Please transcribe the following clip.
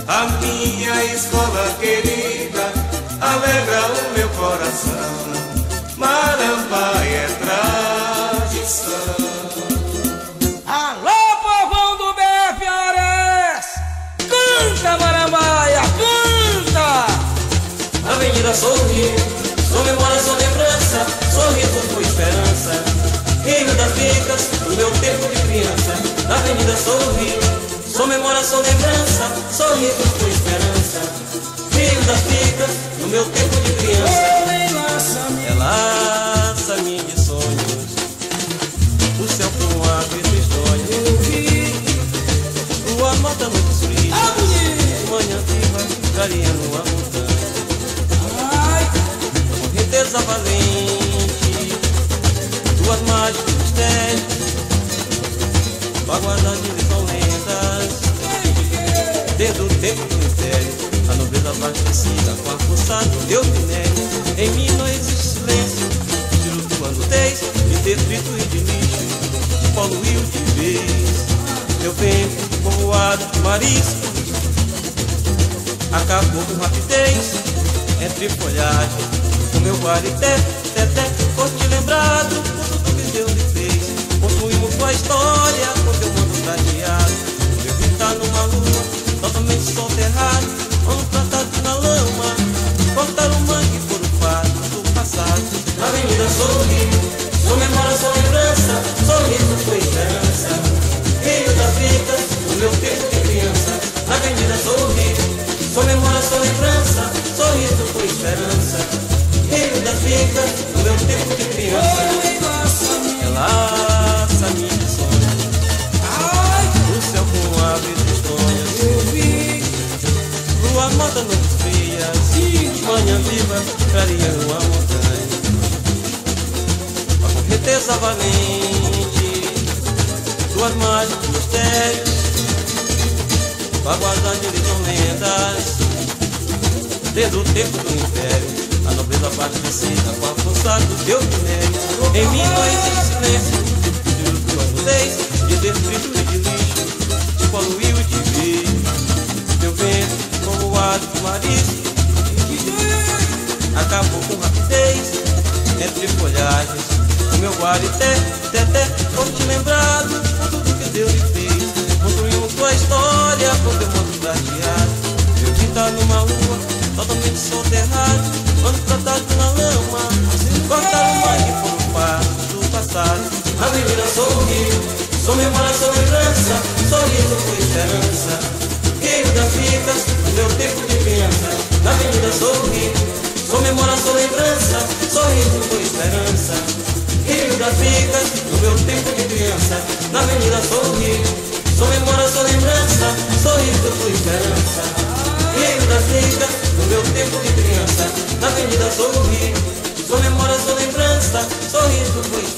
A minha escola querida alegra o meu coração. Marambaia é tradição. Alô, povão do BF Ares! Canta, Marambaia, canta! Avenida Sorrir, sou memória, sou lembrança, sorriso com esperança. Rio das Picas, no meu tempo de criança. Avenida Sorrir, sou memória, sou lembrança, sorriso com esperança. Rio das Picas, no meu tempo de criança. Relaça-me de sonhos, o céu com um ave tristonho. Lua mata noites frias, manhã viva, clareando a montanha. Correnteza valente, duas mágicas mistérios, vaguadas de são lendas. Desde o tempo do mistério, a nobreza abastecida com a força do Deus minério. Em mim não existe silêncio, tiro tua nudez de detrito e de lixo, te poluiu de vez. Meu vento povoado de marisco acabou com rapidez. Entre folhagem, o meu guarité, teté, por te lembrado, por tudo que Deus lhe fez. Construímos sua história com teu mundo prateado. Meu filho tá numa lua, totalmente soterrado, ano plantado na lama, cortar o mangue por o fato do passado. Avenida Sorrir, sou memória, sou lembrança, sorriso com esperança. Rio das Picas, no meu tempo de criança. Avenida Sorrir, sou memória, sou lembrança, sorriso com esperança. Rio das Picas, no meu tempo de criança. Relaxa-me de sonhos, o céu com ave tristonhas. Lua mata noites frias, manhã viva, clareando a montanha. A correnteza valente, duas mágicas mistérios, vaguadas de são lendas. Desde o tempo do império, a nobreza abastecida com a força do Deus minério. Em mim não existe silêncio, tiro tua nudez de detrito e de lixo, te poluiu de vez. Teu vento povoado de marisco acabou com rapidez. Entre folhagens, o meu guarité, teté, por te lembrado, por tudo que Deus lhe fez. Construímos tua história com teu mundo prateado. Meu filho tá numa lua, totalmente soterrado, ano plantado na lama, cortaram o mangue por um passo do passado. Avenida Sorrir, sou memória, sou lembrança, sorriso com esperança. Rio das Picas, no meu tempo de criança. Na Avenida Sorrir, sou memória, sou lembrança, sorriso com esperança. Rio das Picas, no meu tempo de criança. Na Avenida Sorrir, sou memória, sou lembrança, sorriso com esperança. Rio das Picas, no meu tempo de criança. Na Avenida Sorrir, sou memória, sou lembrança, sorriso com esperança.